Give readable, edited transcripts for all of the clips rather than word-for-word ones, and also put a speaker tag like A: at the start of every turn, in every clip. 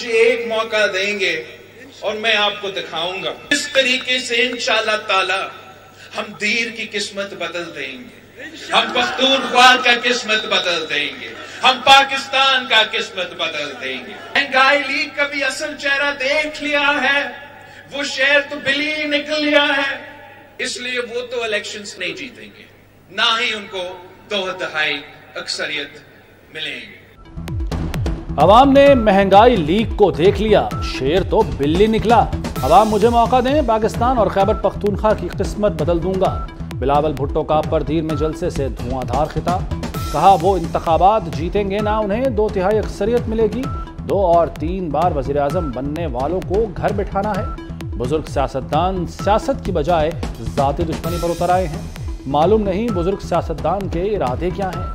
A: मुझे एक मौका देंगे और मैं आपको दिखाऊंगा इस तरीके से इंशाअल्लाह ताला हम दीर की किस्मत बदल देंगे, हम पख्तूनख्वा का किस्मत बदल देंगे, हम पाकिस्तान का किस्मत बदल देंगे। महंगाई लीग का भी असल चेहरा देख लिया है, वो शेर तो बिली निकल लिया है, इसलिए वो तो इलेक्शंस नहीं जीतेंगे, ना ही उनको 2/3 अक्सरियत मिलेंगे।
B: अवाम ने महंगाई लीग को देख लिया, शेर तो बिल्ली निकला। अवाम मुझे मौका दें, पाकिस्तान और खैबर पख्तूनख्वा की किस्मत बदल दूंगा। बिलावल भुट्टो का परदीर में जलसे से धुआंधार खिताब, कहा वो इंतखाबात जीतेंगे ना उन्हें 2/3 अक्सरियत मिलेगी। 2 और 3 बार वजीर आजम बनने वालों को घर बिठाना है। बुजुर्ग सियासतदान सियासत की बजाय जाती दुश्मनी पर उतर आए हैं। मालूम नहीं बुजुर्ग सियासतदान के इरादे क्या हैं।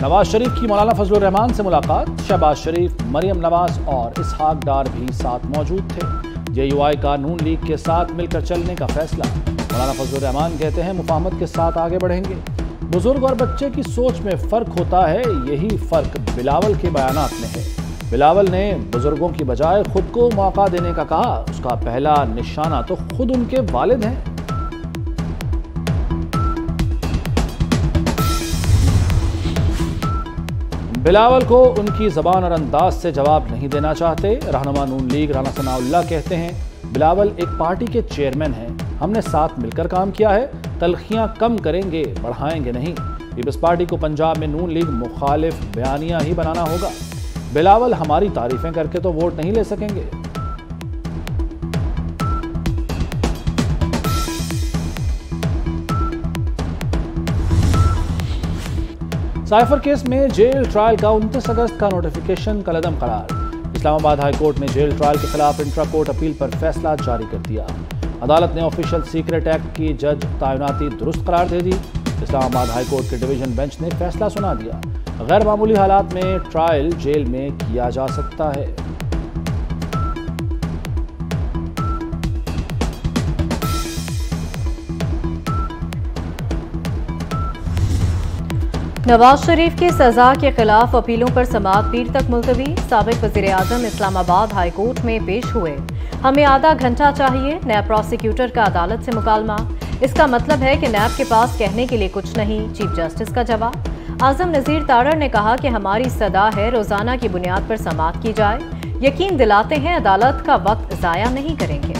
B: नवाज शरीफ की मौलाना फजलुर रहमान से मुलाकात, शहबाज शरीफ, मरियम नवाज और इसहाक डार भी साथ मौजूद थे। जेयूआई का नून लीग के साथ मिलकर चलने का फैसला। मौलाना फजलुर रहमान कहते हैं मुफाहमत के साथ आगे बढ़ेंगे। बुजुर्ग और बच्चे की सोच में फर्क होता है, यही फर्क बिलावल के बयानात में है। बिलावल ने बुजुर्गों की बजाय खुद को मौका देने का कहा, उसका पहला निशाना तो खुद उनके वालिद हैं। बिलावल को उनकी जबान और अंदाज से जवाब नहीं देना चाहते। रहनुमा नून लीग राना सनाउल्लाह कहते हैं बिलावल एक पार्टी के चेयरमैन हैं, हमने साथ मिलकर काम किया है, तलखियां कम करेंगे, बढ़ाएंगे नहीं। पीपल्स पार्टी को पंजाब में नून लीग मुखालिफ बयानिया ही बनाना होगा। बिलावल हमारी तारीफें करके तो वोट नहीं ले सकेंगे। साइफर केस में जेल ट्रायल का 29 अगस्त का नोटिफिकेशन कलअदम करार। इस्लामाबाद हाई कोर्ट ने जेल ट्रायल के खिलाफ इंट्रा कोर्ट अपील पर फैसला जारी कर दिया। अदालत ने ऑफिशियल सीक्रेट एक्ट की जज तैनाती दुरुस्त करार दे दी। इस्लामाबाद हाई कोर्ट के डिवीजन बेंच ने फैसला सुना दिया, गैर मामूली हालात में ट्रायल जेल में किया जा सकता है।
C: नवाज शरीफ की सजा के खिलाफ अपीलों पर समाअत पीर तक मुलतवी। साबिक वजीर आजम इस्लामाबाद हाई कोर्ट में पेश हुए। हमें आधा घंटा चाहिए, नैब प्रोसिक्यूटर का अदालत से मुकालमा। इसका मतलब है कि नैब के पास कहने के लिए कुछ नहीं, चीफ जस्टिस का जवाब। आजम नजीर तारड़ ने कहा कि हमारी सदा है रोजाना की बुनियाद पर समाअत की जाए, यकीन दिलाते हैं अदालत का वक्त जाया नहीं करेंगे।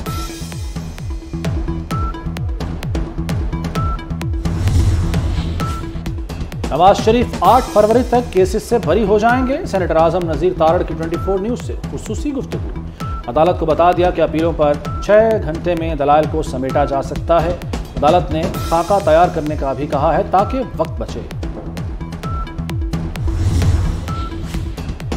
B: नवाज शरीफ 8 फरवरी तक केसेस से बरी हो जाएंगे। सेनेटर आजम नजीर तारड़ की 24 न्यूज से खुसूसी गुफ्तगू। अदालत को बता दिया कि अपीलों पर 6 घंटे में दलाइल को समेटा जा सकता है। अदालत ने खाका तैयार करने का भी कहा है ताकि वक्त बचे।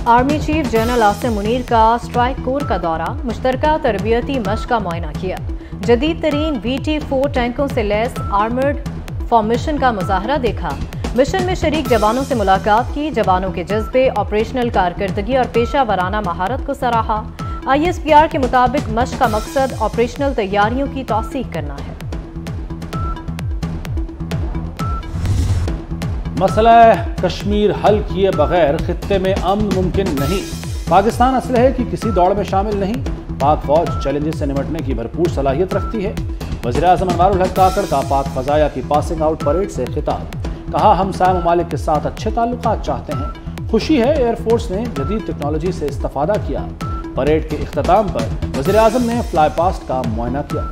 C: Army chief general Asim Munir का स्ट्राइक कोर का दौरा, मुश्तरका तरबियती मश्क का मुआयना किया। जदीद तरीन VT-4 टैंकों से लैस आर्मर्ड फॉर्मेशन का मुजाहरा देखा। मिशन में शरीक जवानों से मुलाकात की। जवानों के जज्बे, ऑपरेशनल कारकर्दगी और पेशा वराना महारत को सराहा। ISPR के मुताबिक मश्क का मकसद ऑपरेशनल तैयारियों की तौसीक करना है।
B: मसला कश्मीर हल किए बगैर खित्ते में अमन मुमकिन नहीं। पाकिस्तान असलहे की किसी दौड़ में शामिल नहीं। पाक फौज चैलेंजेस से निपटने की भरपूर सलाहियत रखती है। वज़ीर आज़म अनवारुल हक काकड़ का पाक फजाया की पासिंग आउट परेड से खिताब, कहा हम साय ममालिक के साथ अच्छे ताल्लुकात चाहते हैं। खुशी है एयरफोर्स ने जदीद टेक्नोलॉजी से इस्तेफादा किया। परेड के इख्तिताम पर वज़ीर आज़म ने फ्लाई पास्ट का मुआयना किया।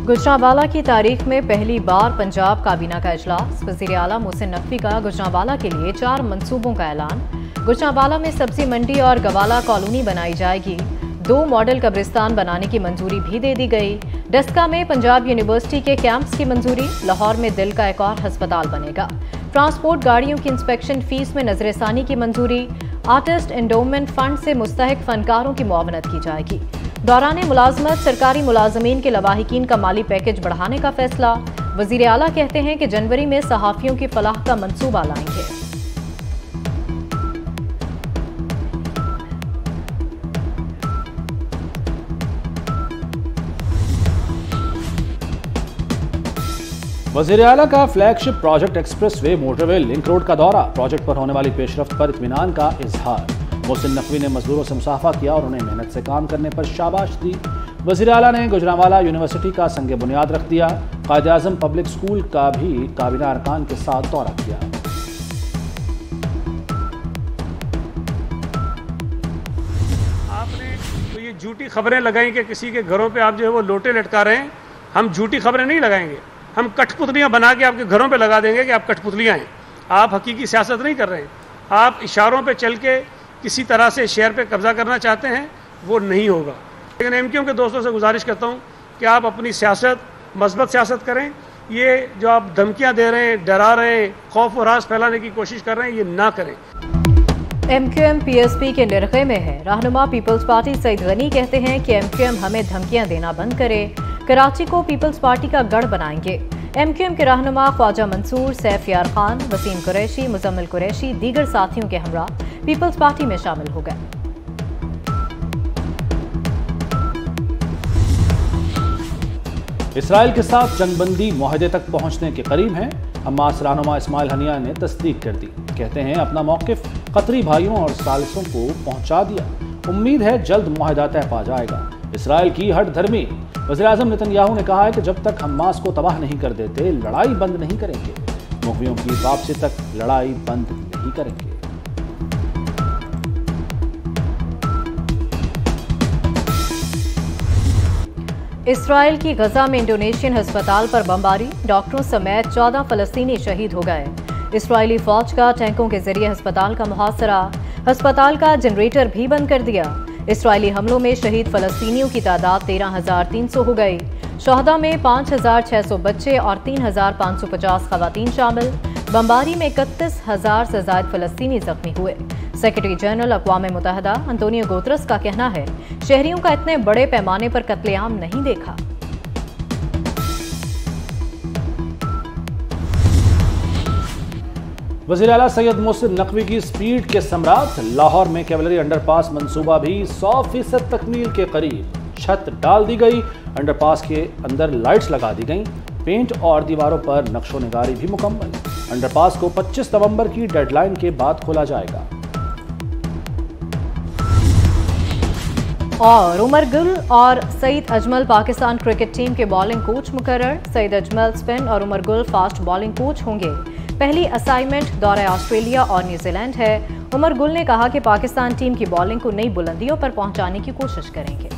C: गुजरांवाला की तारीख में पहली बार पंजाब काबीना का इजलास। वज़ीर आला मोहसिन नकवी का गुजरांवाला के लिए 4 मंसूबों का ऐलान। गुजरांवाला में सब्जी मंडी और गवाला कॉलोनी बनाई जाएगी। 2 मॉडल कब्रिस्तान बनाने की मंजूरी भी दे दी गई। डस्का में पंजाब यूनिवर्सिटी के कैंप्स की मंजूरी। लाहौर में दिल का एक और अस्पताल बनेगा। ट्रांसपोर्ट गाड़ियों की इंस्पेक्शन फीस में नजरसानी की मंजूरी। आर्टिस्ट एंडोमेंट फंड से मुस्तहिक फनकारों की मुआवनत की जाएगी। दौरान मुलाजमत सरकारी मुलाजमीन के लवाहिकीन का माली पैकेज बढ़ाने का फैसला। वजीर आला कहते हैं कि जनवरी में सहाफियों की फलाह का मंसूबा लाएंगे।
B: वज़ीर आला का flagship project expressway motorway link road का दौरा, प्रोजेक्ट पर होने वाली पेशरफ्त पर इत्मीनान का इजहार। मोहसिन नकवी ने मजदूरों से मुसाफा किया और उन्हें मेहनत से काम करने पर शाबाश दी। वज़ीर आला ने गुजरांवाला यूनिवर्सिटी का संग बुनियाद रख दिया। कायद-ए-आज़म पब्लिक स्कूल का भी काबीना अरकान के साथ दौरा किया।
D: आपने तो ये झूठी खबरें लगाई कि किसी के घरों पे आप जो है वो लोटे लटका रहे हैं। हम झूठी खबरें नहीं लगाएंगे, हम कठपुतलियां बना के आपके घरों पे लगा देंगे कि आप कठपुतलियां हैं। आप हकीकी सियासत नहीं कर रहे हैं। आप इशारों पे चल के किसी तरह से शहर पे कब्जा करना चाहते हैं, वो नहीं होगा। लेकिन एमक्यूएम के दोस्तों से गुजारिश करता हूँ कि आप अपनी सियासत मस्बत सियासत करें। ये जो आप धमकियाँ दे रहे हैं, डरा रहे हैं, खौफ और राज फैलाने की कोशिश कर रहे हैं, ये ना करें।
C: एमक्यूएम पीएसपी के निर्खय में है। रहनुमा पीपल्स पार्टी सईद गनी कहते हैं कि एमक्यूएम हमें धमकियां देना बंद करे, कराची को पीपल्स पार्टी का गढ़ बनाएंगे। एमक्यूएम के रहनुमा ख्वाजा मंसूर, सैफ यार खान, वसीम कुरैशी, मुजम्मिल कुरैशी दीगर साथियों के हमरा पीपल्स पार्टी में शामिल हो गए।
B: इसराइल के साथ जंगबंदी मुआहदे तक पहुंचने के करीब हैं। हमास रहनुमा इस्माइल हनिया ने तस्दीक कर दी। कहते हैं अपना मौकिफ कतरी भाइयों और सालिसों को पहुंचा दिया। उम्मीद है जल्द मुआहदा तय पा जाएगा। इसराइल की हट धर्मी वज़ीर आज़म नेतन्याहू ने कहा है कि जब तक हमास को तबाह नहीं कर देते लड़ाई बंद नहीं करेंगे। मुग़वियों की वापसी तक लड़ाई बंद नहीं करेंगे।
C: इसराइल की गजा में इंडोनेशियन अस्पताल पर बमबारी, डॉक्टरों समेत 14 फलस्तीनी शहीद हो गए। इसराइली फौज का टैंकों के जरिए अस्पताल का मुहासरा, अस्पताल का जनरेटर भी बंद कर दिया। इसराइली हमलों में शहीद फलस्तीनियों की तादाद 13,300 हो गई। शहदा में 5,600 बच्चे और 3,550 खवातीन शामिल। बमबारी में 31,000 से ज़ायद फलस्तीनी जख्मी हुए। सेक्रेटरी जनरल अक़वाम मुत्तहिदा अंतोनियो गुतरस का कहना है शहरियों का इतने बड़े पैमाने पर कत्लेआम नहीं देखा।
B: वज़ीर आला सैयद मोहसिन नकवी की स्पीड के सम्राट, लाहौर में कैवलरी अंडरपास मंसूबा भी 100% तकमील के करीब। छत डाल दी गई, अंडरपास के अंदर लाइट्स लगा दी गईं, पेंट और दीवारों पर नक्शो निगारी भी मुकम्मल। अंडरपास को 25 नवंबर की डेडलाइन के बाद खोला जाएगा।
C: और उमर गुल और सईद अजमल पाकिस्तान क्रिकेट टीम के बॉलिंग कोच मुकर्रर। सईद अजमल स्पिन और Umar Gul fast bowling coach होंगे। पहली असाइनमेंट दौरे ऑस्ट्रेलिया और न्यूजीलैंड है। उमर गुल ने कहा कि पाकिस्तान टीम की बॉलिंग को नई बुलंदियों पर पहुंचाने की कोशिश करेंगे।